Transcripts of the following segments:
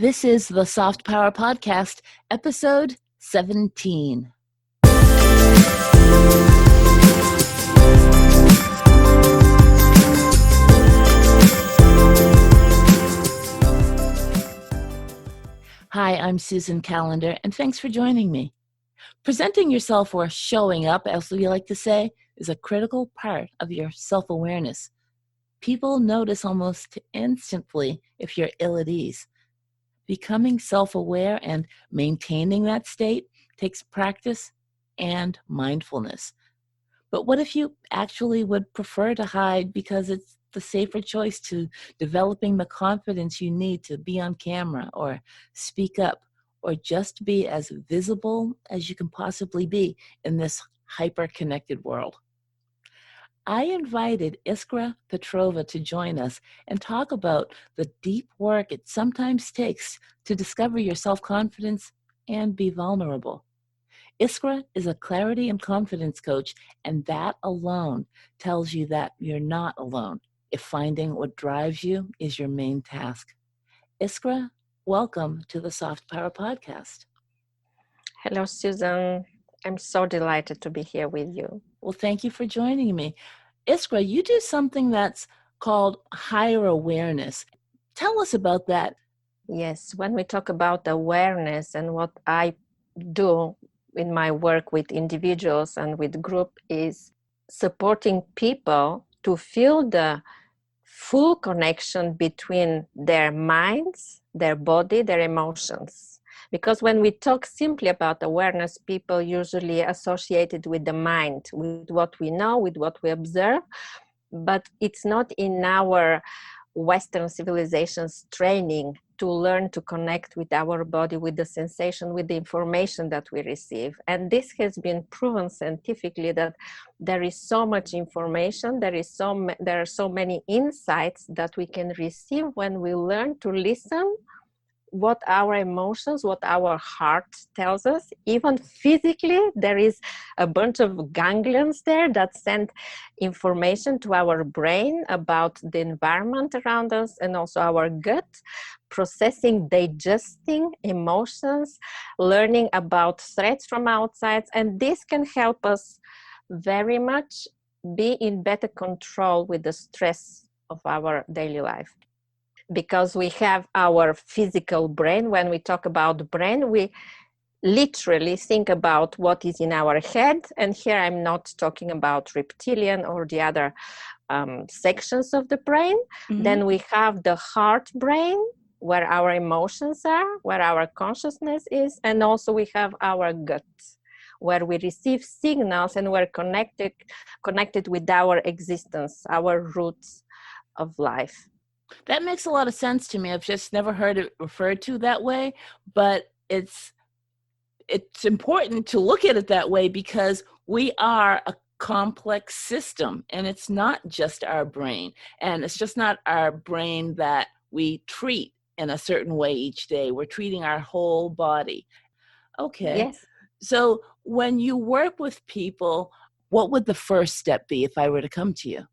This is the Soft Power Podcast, episode 17. Hi, I'm Susan Callender, and thanks for joining me. Presenting yourself, or showing up, as we like to say, is a critical part of your self-awareness. People notice almost instantly if you're ill at ease. Becoming self-aware and maintaining that state takes practice and mindfulness. But what if you actually would prefer to hide because it's the safer choice to developing the confidence you need to be on camera or speak up or just be as visible as you can possibly be in this hyper-connected world? I invited Iskra Petrova to join us and talk about the deep work it sometimes takes to discover your self-confidence and be vulnerable. Iskra is a clarity and confidence coach, and that alone tells you that you're not alone if finding what drives you is your main task. Iskra, welcome to the Soft Power Podcast. Hello, Susan. I'm so delighted to be here with you. Well, thank you for joining me. Iskra, you do something that's called higher awareness. Tell us about that. Yes, when we talk about awareness and what I do in my work with individuals and with group is supporting people to feel the full connection between their minds, their body, their emotions. Because when we talk simply about awareness, people usually associate it with the mind, with what we know, with what we observe, but it's not in our Western civilization's training to learn to connect with our body, with the sensation, with the information that we receive. And this has been proven scientifically that there is so much information, there are so many insights that we can receive when we learn to listen what our emotions, what our heart tells us. Even physically, there is a bunch of ganglions there that send information to our brain about the environment around us and also our gut, processing, digesting emotions, learning about threats from outside. And this can help us very much be in better control with the stress of our daily life. Because we have our physical brain. When we talk about brain, we literally think about what is in our head. And here I'm not talking about reptilian or the other sections of the brain. Mm-hmm. Then we have the heart brain, where our emotions are, where our consciousness is. And also we have our gut, where we receive signals and we're connected with our existence, our roots of life. That makes a lot of sense to me. I've just never heard it referred to that way, but it's important to look at it that way because we are a complex system, and it's not just our brain, and it's just not our brain that we treat in a certain way each day. We're treating our whole body. Okay. Yes. So when you work with people, what would the first step be if I were to come to you?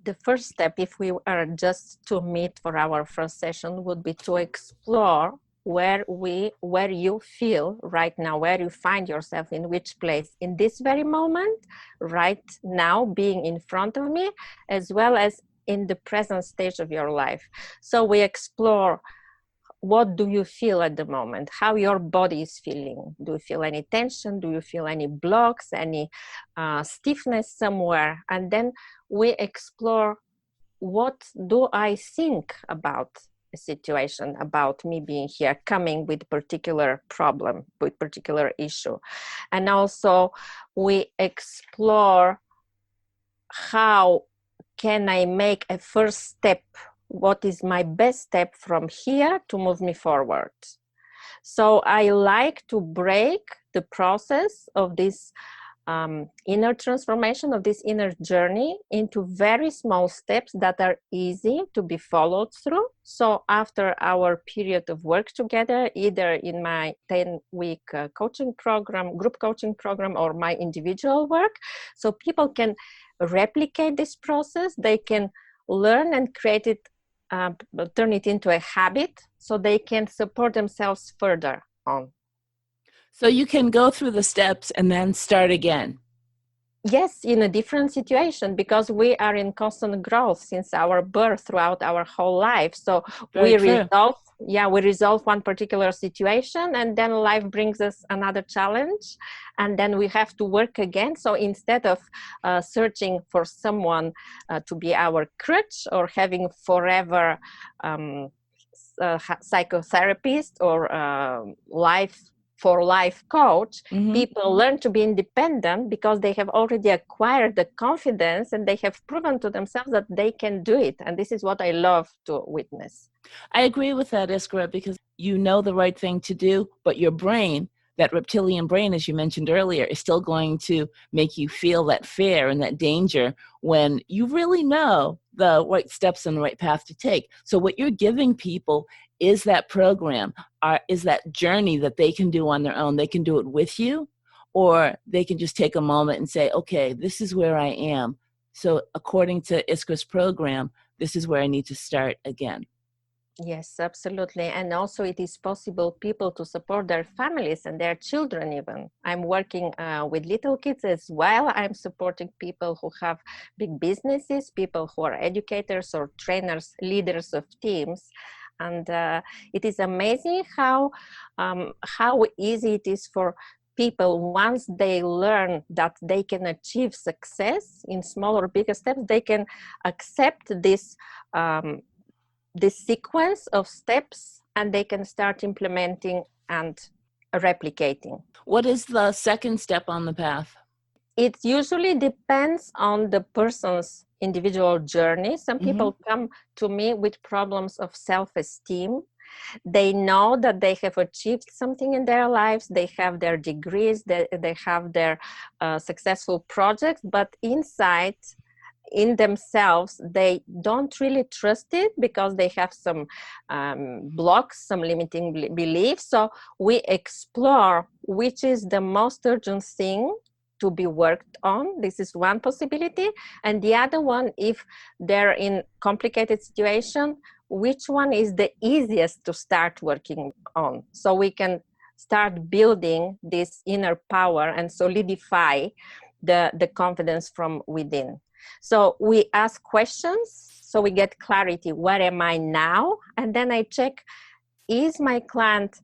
The first step, if we are just to meet for our first session, would be to explore where you feel right now, where you find yourself, in which place, in this very moment, right now, being in front of me, as well as in the present stage of your life. So we explore, what do you feel at the moment? How your body is feeling? Do you feel any tension? Do you feel any blocks, any stiffness somewhere? And then we explore, what do I think about a situation, about me being here, coming with particular problem, with particular issue. And also we explore, how can I make a first step? What is my best step from here to move me forward? So I like to break the process of this inner transformation, of this inner journey, into very small steps that are easy to be followed through. So after our period of work together, either in my 10-week coaching program, group coaching program, or my individual work, so people can replicate this process. They can learn and create it, turn it into a habit so they can support themselves further on. So you can go through the steps and then start again. Yes, in a different situation, because we are in constant growth since our birth throughout our whole life. So Very true. we resolve one particular situation, and then life brings us another challenge, and then we have to work again. So instead of searching for someone to be our crutch, or having forever psychotherapist or life coach, people learn to be independent because they have already acquired the confidence, and they have proven to themselves that they can do it. And this is what I love to witness. I agree with that, Iskra, because you know the right thing to do, but your brain, that reptilian brain, as you mentioned earlier, is still going to make you feel that fear and that danger when you really know the right steps and the right path to take. So what you're giving people is that program, is that journey that they can do on their own. They can do it with you, or they can just take a moment and say, okay, this is where I am. So according to Iskra's program, this is where I need to start again. Yes, absolutely. And also it is possible people to support their families and their children even. I'm working with little kids as well. I'm supporting people who have big businesses, people who are educators or trainers, leaders of teams. And it is amazing how easy it is for people, once they learn that they can achieve success in small or bigger steps, they can accept this sequence of steps, and they can start implementing and replicating. What is the second step on the path? It usually depends on the person's individual journey. Some people come to me with problems of self-esteem. They know that they have achieved something in their lives, they have their degrees, they have their successful projects, but inside, in themselves, they don't really trust it because they have some blocks, some limiting beliefs. So we explore which is the most urgent thing to be worked on. This is one possibility. And the other one, if they're in complicated situation, which one is the easiest to start working on? So we can start building this inner power and solidify the confidence from within. So we ask questions, so we get clarity. Where am I now? And then I check, is my client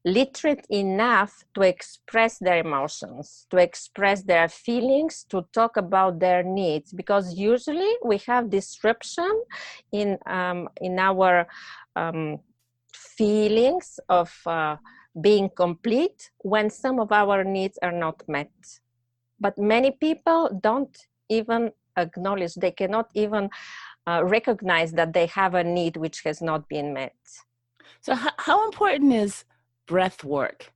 literate enough to express their emotions, to express their feelings, to talk about their needs? Because usually we have disruption in our feelings of being complete when some of our needs are not met. But many people don't even acknowledge, they cannot even recognize that they have a need which has not been met. So how important is breath work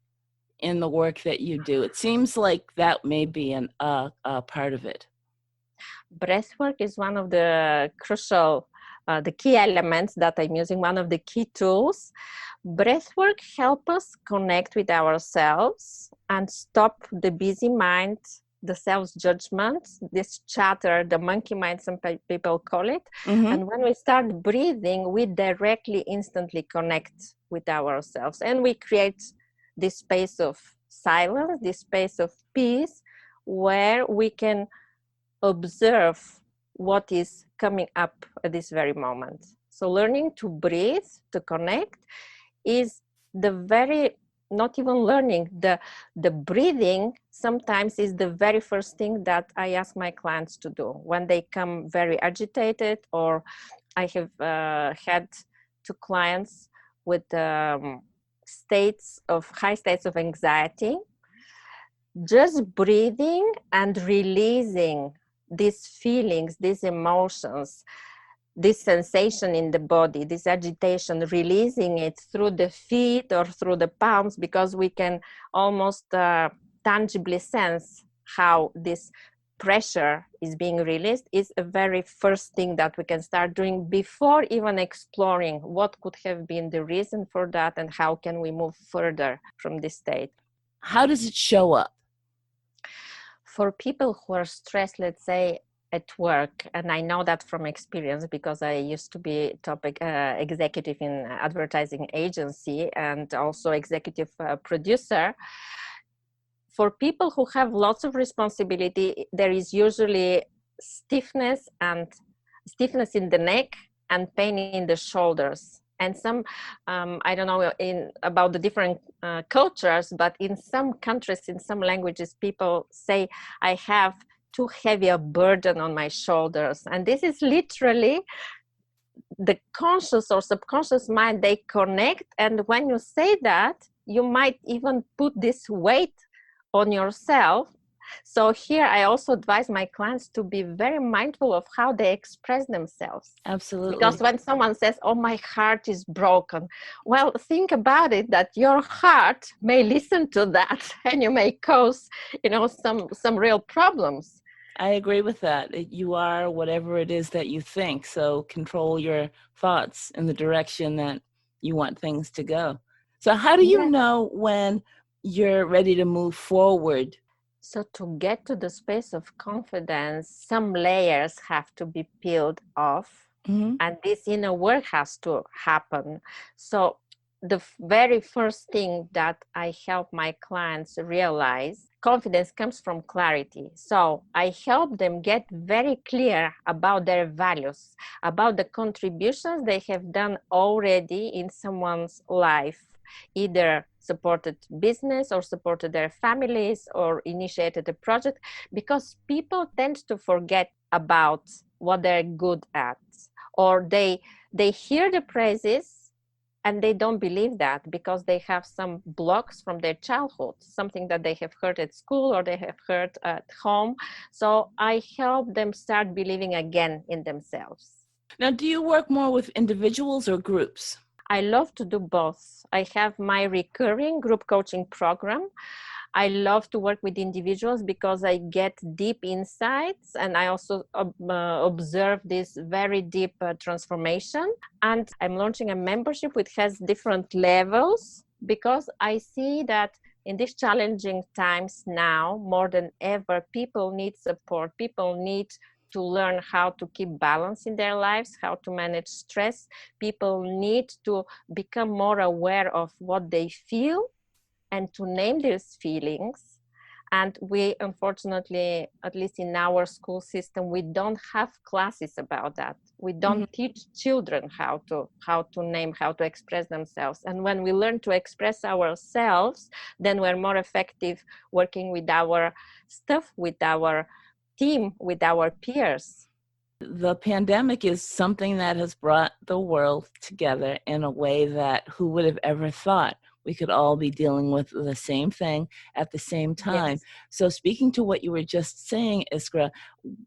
in the work that you do? It seems like that may be a part of it. Breath work is one of the crucial, the key elements that I'm using, one of the key tools. Breath work helps us connect with ourselves and stop the busy mind, the self-judgment, this chatter, the monkey mind, some people call it. And when we start breathing, we directly, instantly connect with ourselves. And we create this space of silence, this space of peace, where we can observe what is coming up at this very moment. So learning to breathe, to connect, is the very, not even learning, the breathing sometimes is the very first thing that I ask my clients to do when they come very agitated, or I have had two clients with high states of anxiety. Just breathing and releasing these feelings, these emotions, this sensation in the body, this agitation, releasing it through the feet or through the palms, because we can almost tangibly sense how this pressure is being released, is a very first thing that we can start doing before even exploring what could have been the reason for that and how can we move further from this state. How does it show up? For people who are stressed, let's say at work, and I know that from experience because I used to be executive in advertising agency and also executive producer. For people who have lots of responsibility, there is usually stiffness in the neck and pain in the shoulders. And some, I don't know about the different cultures, but in some countries, in some languages, people say, I have too heavy a burden on my shoulders. And this is literally the conscious or subconscious mind, they connect. And when you say that, you might even put this weight on yourself. So here I also advise my clients to be very mindful of how they express themselves. Absolutely. Because when someone says, oh, my heart is broken, well, think about it, that your heart may listen to that and you may cause, some real problems. I agree with that. You are whatever it is that you think. So control your thoughts in the direction that you want things to go. So how do you know when you're ready to move forward? So to get to the space of confidence, some layers have to be peeled off. Mm-hmm. And this inner work has to happen. So the very first thing that I help my clients realize, confidence comes from clarity. So I help them get very clear about their values, about the contributions they have done already in someone's life, either supported business or supported their families or initiated a project, because people tend to forget about what they're good at, or they hear the praises and they don't believe that because they have some blocks from their childhood, something that they have heard at school or they have heard at home. So I help them start believing again in themselves. Now, do you work more with individuals or groups? I love to do both. I have my recurring group coaching program. I love to work with individuals because I get deep insights and I also observe this very deep transformation. And I'm launching a membership which has different levels because I see that in these challenging times now, more than ever, people need support. People need to learn how to keep balance in their lives, how to manage stress. People need to become more aware of what they feel and to name these feelings. And we, unfortunately, at least in our school system, we don't have classes about that. We don't teach children how to name, how to express themselves. And when we learn to express ourselves, then we're more effective working with our stuff, with our team, with our peers. The pandemic is something that has brought the world together in a way that who would have ever thought we could all be dealing with the same thing at the same time. Yes. So speaking to what you were just saying, Iskra,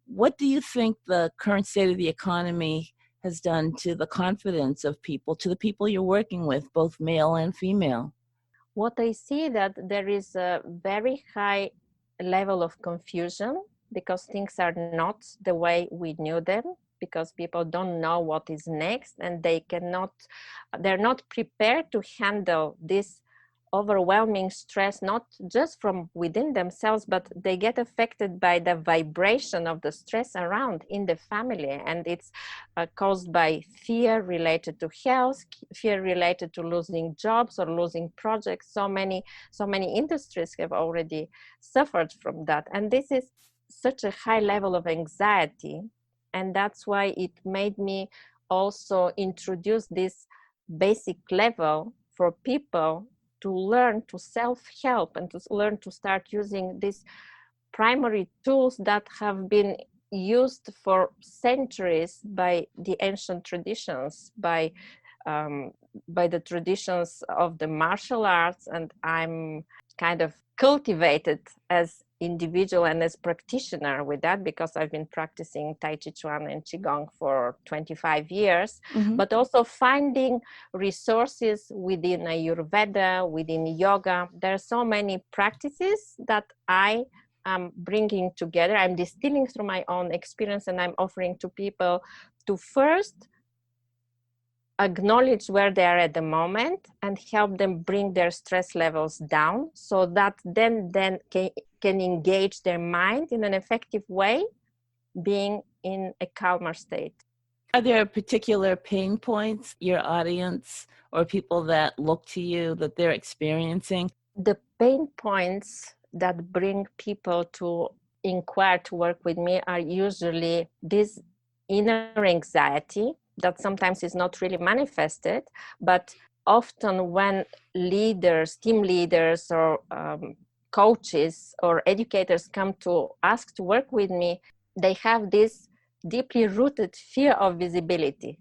what do you think the current state of the economy has done to the confidence of people, to the people you're working with, both male and female? What I see that there is a very high level of confusion because things are not the way we knew them, because people don't know what is next and they're not prepared to handle this overwhelming stress, not just from within themselves, but they get affected by the vibration of the stress around in the family. And it's caused by fear related to health, fear related to losing jobs or losing projects. So many industries have already suffered from that. And this is such a high level of anxiety. And that's why it made me also introduce this basic level for people to learn to self-help and to learn to start using these primary tools that have been used for centuries by the ancient traditions, by the traditions of the martial arts. And I'm kind of cultivated as individual and as practitioner with that because I've been practicing Tai Chi Chuan and Qigong for 25 years, but also finding resources within Ayurveda, within yoga. There are so many practices that I am bringing together. I'm distilling through my own experience and I'm offering to people to first acknowledge where they are at the moment and help them bring their stress levels down so that then can engage their mind in an effective way being in a calmer state. Are there particular pain points your audience or people that look to you that they're experiencing? The pain points that bring people to inquire to work with me are usually this inner anxiety that sometimes is not really manifested, but often when leaders, team leaders, or coaches or educators come to ask to work with me, they have this deeply rooted fear of visibility.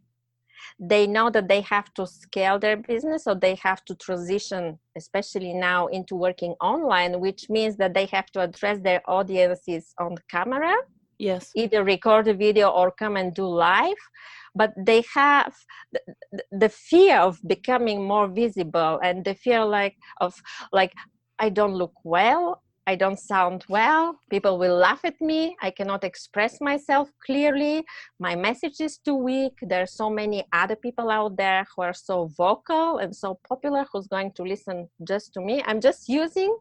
They know that they have to scale their business, or they have to transition, especially now, into working online, which means that they have to address their audiences on camera. Yes. Either record a video or come and do live, but they have the fear of becoming more visible, and the fear of I don't look well, I don't sound well, people will laugh at me, I cannot express myself clearly, my message is too weak, there are so many other people out there who are so vocal and so popular, who's going to listen just to me. I'm just using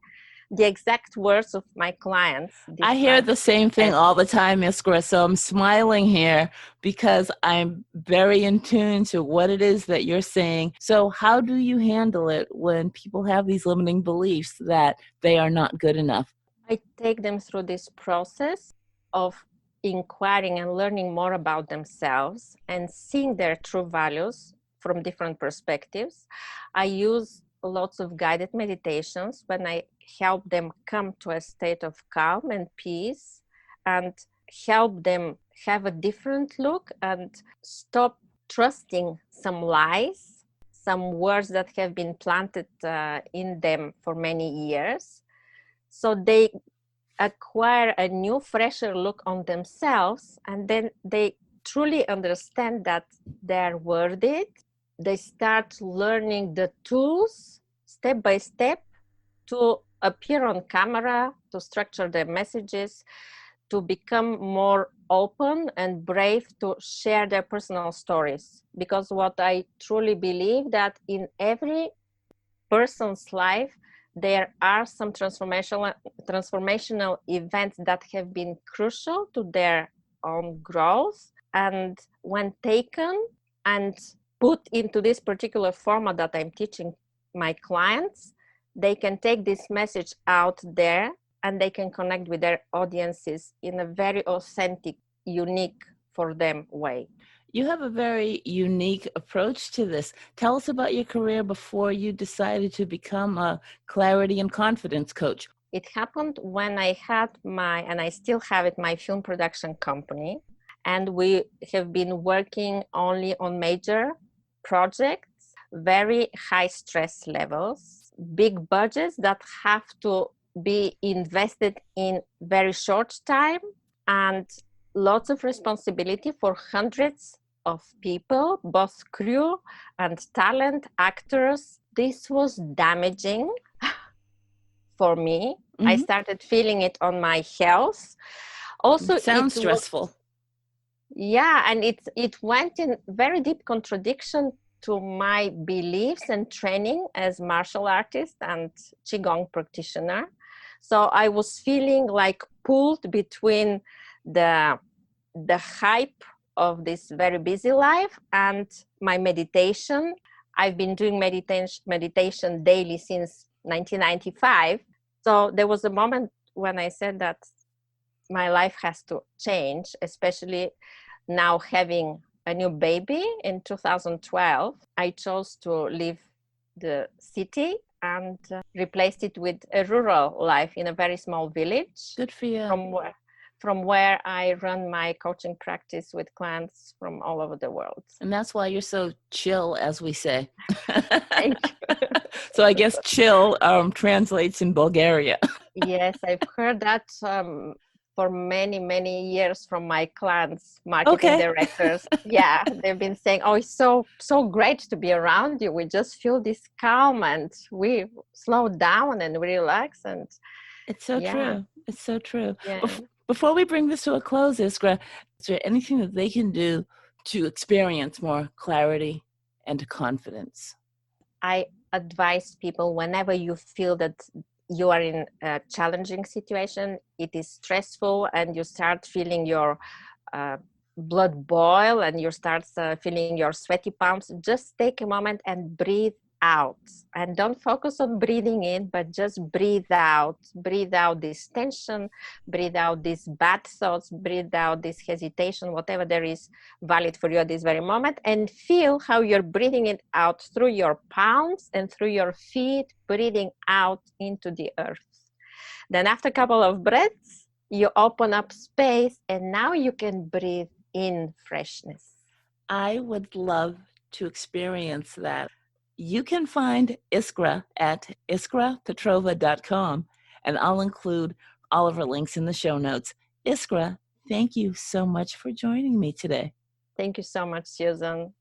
the exact words of my clients. I hear the same thing all the time, Iskra. So I'm smiling here because I'm very in tune to what it is that you're saying. So how do you handle it when people have these limiting beliefs that they are not good enough? I take them through this process of inquiring and learning more about themselves and seeing their true values from different perspectives. I use lots of guided meditations when I help them come to a state of calm and peace, and help them have a different look and stop trusting some lies, some words that have been planted in them for many years. So they acquire a new, fresher look on themselves, and then they truly understand that they're worth it. They start learning the tools step by step to appear on camera, to structure their messages, to become more open and brave to share their personal stories. Because what I truly believe, that in every person's life, there are some transformational events that have been crucial to their own growth. And when taken and put into this particular format that I'm teaching my clients, they can take this message out there and they can connect with their audiences in a very authentic, unique for them way. You have a very unique approach to this. Tell us about your career before you decided to become a clarity and confidence coach. It happened when I had and I still have it, my film production company. And we have been working only on major projects, very high stress levels, big budgets that have to be invested in very short time, and lots of responsibility for hundreds of people, both crew and talent, actors. This was damaging for me. Mm-hmm. I started feeling it on my health. Also, it sounds stressful. Yeah, and it went in very deep contradiction to my beliefs and training as martial artist and qigong practitioner. So I was feeling like pulled between the hype of this very busy life and my meditation. I've been doing meditation daily since 1995. So there was a moment when I said that my life has to change, especially now having a new baby in 2012. I chose to leave the city and replaced it with a rural life in a very small village. Good for you. From where I run my coaching practice with clients from all over the world. And that's why you're so chill, as we say. Thank you. So I guess chill translates in Bulgaria. Yes, I've heard that for many, many years from my clients, marketing directors. Yeah, they've been saying, oh, it's so great to be around you. We just feel this calm and we slow down and we relax. And it's so true. It's so true. Yeah. Before we bring this to a close, Iskra, is there anything that they can do to experience more clarity and confidence? I advise people, whenever you feel that you are in a challenging situation, it is stressful, and you start feeling your blood boil and you start feeling your sweaty palms, just take a moment and breathe out. And don't focus on breathing in, but just breathe out. Breathe out this tension, breathe out these bad thoughts, breathe out this hesitation, whatever there is valid for you at this very moment, and feel how you're breathing it out through your palms and through your feet, breathing out into the earth. Then after a couple of breaths, you open up space and now you can breathe in freshness. I would love to experience that. You can find Iskra at iskrapetrova.com, and I'll include all of her links in the show notes. Iskra, thank you so much for joining me today. Thank you so much, Susan.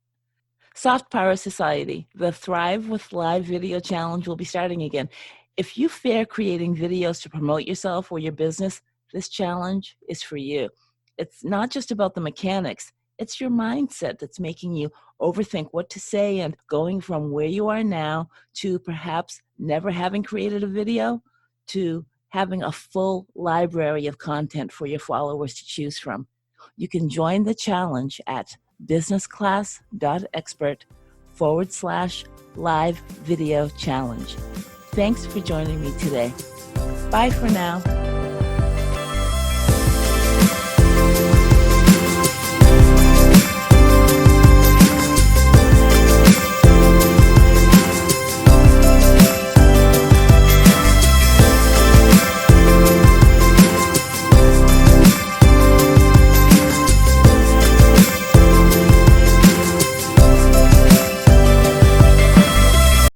Soft Power Society, the Thrive with Live Video Challenge will be starting again. If you fear creating videos to promote yourself or your business, this challenge is for you. It's not just about the mechanics. It's your mindset that's making you overthink what to say and going from where you are now to perhaps never having created a video to having a full library of content for your followers to choose from. You can join the challenge at businessclass.expert/live video challenge. Thanks for joining me today. Bye for now.